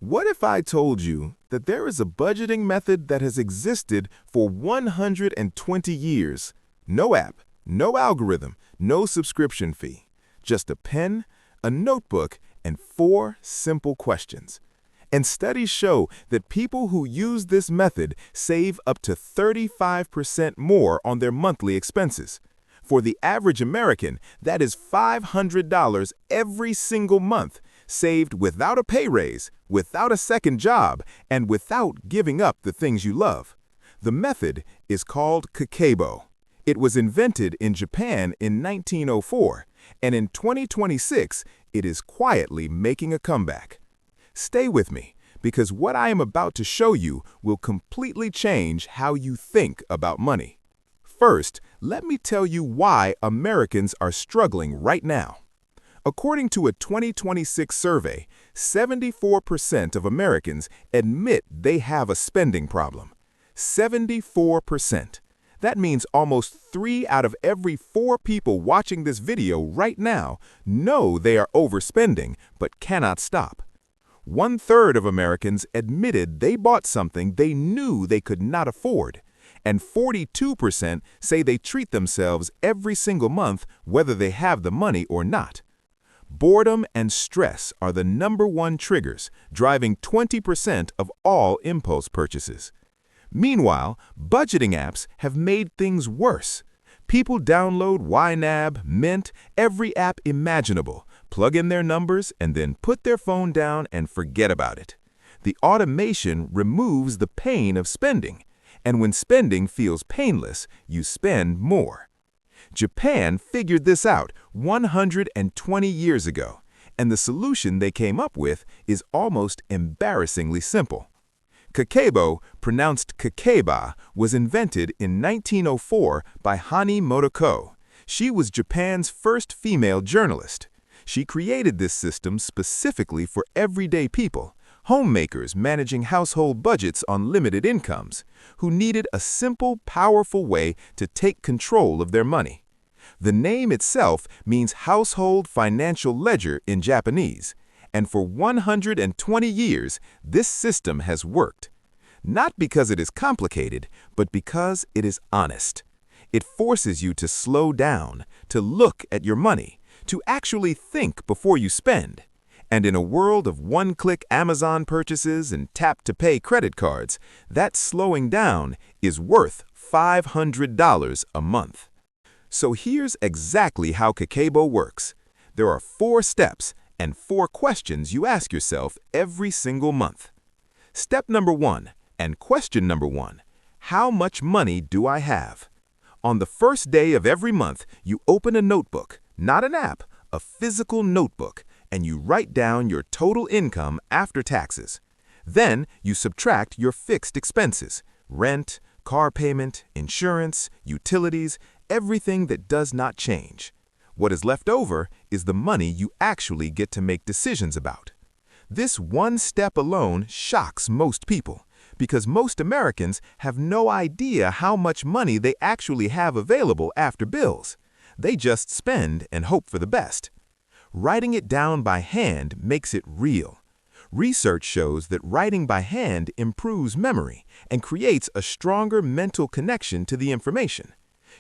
What if I told you that there is a budgeting method that has existed for 120 years? No app, no algorithm, no subscription fee. Just a pen, a notebook, and 4 simple questions. And studies show that people who use this method save up to 35% more on their monthly expenses. For the average American, that is $500 every single month, saved without a pay raise, without a second job, and without giving up the things you love. The method is called Kakeibo. It was invented in Japan in 1904, and in 2026, it is quietly making a comeback. Stay with me, because what I am about to show you will completely change how you think about money. First, let me tell you why Americans are struggling right now. According to a 2026 survey, 74% of Americans admit they have a spending problem. 74%. That means almost 3 out of every 4 people watching this video right now know they are overspending but cannot stop. 1/3 of Americans admitted they bought something they knew they could not afford. And 42% say they treat themselves every single month whether they have the money or not. Boredom and stress are the #1 triggers, driving 20% of all impulse purchases. Meanwhile, budgeting apps have made things worse. People download YNAB, Mint, every app imaginable, plug in their numbers, and then put their phone down and forget about it. The automation removes the pain of spending. And when spending feels painless, you spend more. Japan figured this out 120 years ago, and the solution they came up with is almost embarrassingly simple. Kakeibo, pronounced Kakeiba, was invented in 1904 by Hani Motoko. She was Japan's first female journalist. She created this system specifically for everyday people, homemakers managing household budgets on limited incomes, who needed a simple, powerful way to take control of their money. The name itself means household financial ledger in Japanese, and for 120 years, this system has worked. Not because it is complicated, but because it is honest. It forces you to slow down, to look at your money, to actually think before you spend. And in a world of one-click Amazon purchases and tap-to-pay credit cards, that slowing down is worth $500 a month. So here's exactly how Kakeibo works. There are 4 steps and 4 questions you ask yourself every single month. Step number 1 and question number 1, how much money do I have? On the first day of every month, you open a notebook, not an app, a physical notebook, and you write down your total income after taxes. Then you subtract your fixed expenses, rent, car payment, insurance, utilities, everything that does not change. What is left over is the money you actually get to make decisions about. This one step alone shocks most people, because most Americans have no idea how much money they actually have available after bills. They just spend and hope for the best. Writing it down by hand makes it real. Research shows that writing by hand improves memory and creates a stronger mental connection to the information.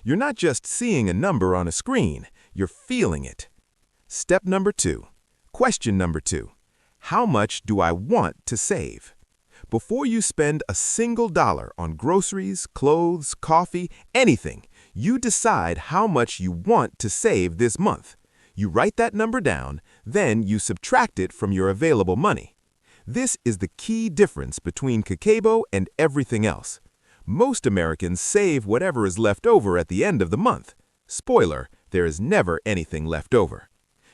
You're not just seeing a number on a screen, you're feeling it. Step number 2. Question number 2. How much do I want to save? Before you spend a single dollar on groceries, clothes, coffee, anything, you decide how much you want to save this month. You write that number down, then you subtract it from your available money. This is the key difference between Kakeibo and everything else. Most Americans save whatever is left over at the end of the month. Spoiler, there is never anything left over.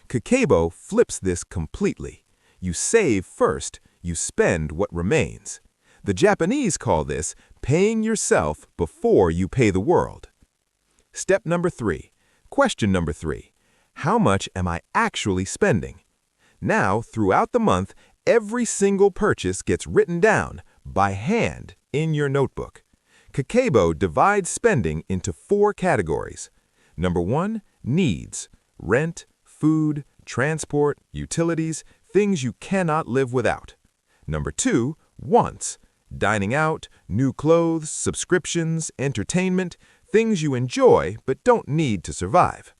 Kakeibo flips this completely. You save first, you spend what remains. The Japanese call this paying yourself before you pay the world. Step number 3. Question number 3. How much am I actually spending? Now, throughout the month, every single purchase gets written down by hand in your notebook. Kakeibo divides spending into 4 categories. Number 1, needs, rent, food, transport, utilities, things you cannot live without. Number 2, wants. Dining out, new clothes, subscriptions, entertainment, things you enjoy but don't need to survive.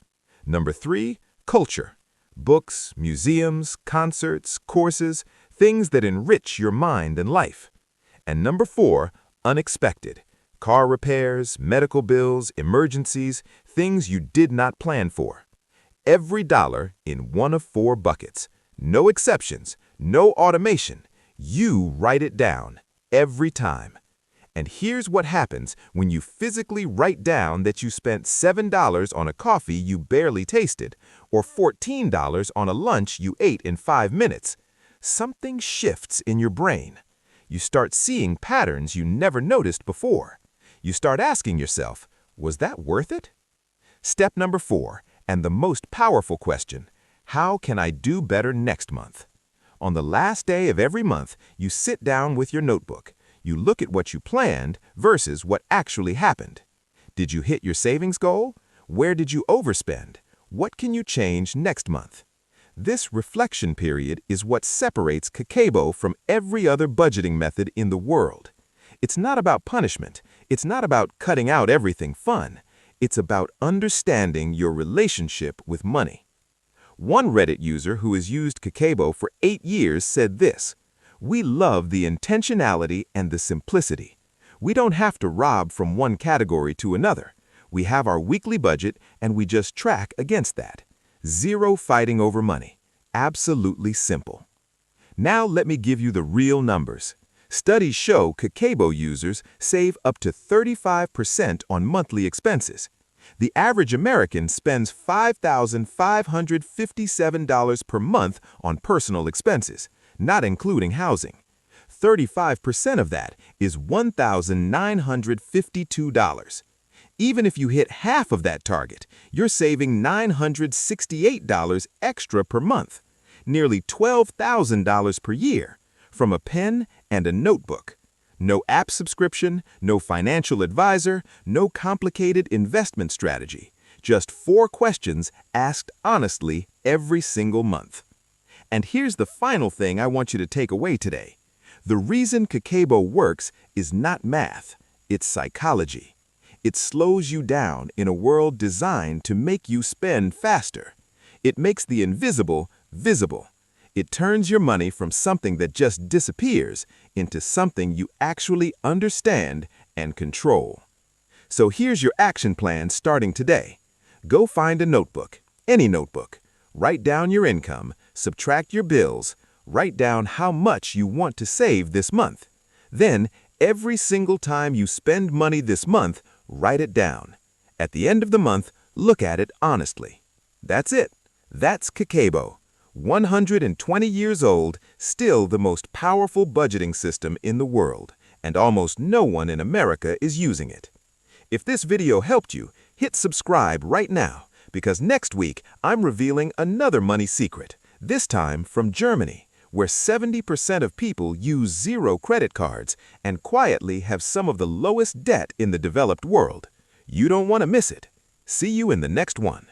Number 3, culture. Books, museums, concerts, courses, things that enrich your mind and life. And number 4, unexpected. Car repairs, medical bills, emergencies, things you did not plan for. Every dollar in one of 4 buckets. No exceptions, no automation. You write it down every time. And here's what happens when you physically write down that you spent $7 on a coffee you barely tasted, or $14 on a lunch you ate in 5 minutes. Something shifts in your brain. You start seeing patterns you never noticed before. You start asking yourself, was that worth it? Step number 4, and the most powerful question, how can I do better next month? On the last day of every month, you sit down with your notebook. You look at what you planned versus what actually happened. Did you hit your savings goal? Where did you overspend? What can you change next month? This reflection period is what separates Kakeibo from every other budgeting method in the world. It's not about punishment. It's not about cutting out everything fun. It's about understanding your relationship with money. One Reddit user who has used Kakeibo for 8 years said this, "We love the intentionality and the simplicity. We don't have to rob from one category to another. We have our weekly budget and we just track against that. Zero fighting over money. Absolutely simple." Now let me give you the real numbers. Studies show Kakeibo users save up to 35% on monthly expenses. The average American spends $5,557 per month on personal expenses, not including housing. 35% of that is $1,952. Even if you hit half of that target, you're saving $968 extra per month, nearly $12,000 per year, from a pen and a notebook. No app subscription, no financial advisor, no complicated investment strategy. Just 4 questions asked honestly every single month. And here's the final thing I want you to take away today. The reason Kakeibo works is not math, it's psychology. It slows you down in a world designed to make you spend faster. It makes the invisible visible. It turns your money from something that just disappears into something you actually understand and control. So here's your action plan starting today. Go find a notebook, any notebook. Write down your income, subtract your bills, write down how much you want to save this month. Then, every single time you spend money this month, write it down. At the end of the month, look at it honestly. That's it. That's Kakeibo. 120 years old, still the most powerful budgeting system in the world, and almost no one in America is using it. If this video helped you, hit subscribe right now, because next week I'm revealing another money secret, this time from Germany, where 70% of people use 0 credit cards and quietly have some of the lowest debt in the developed world. You don't want to miss it. See you in the next one.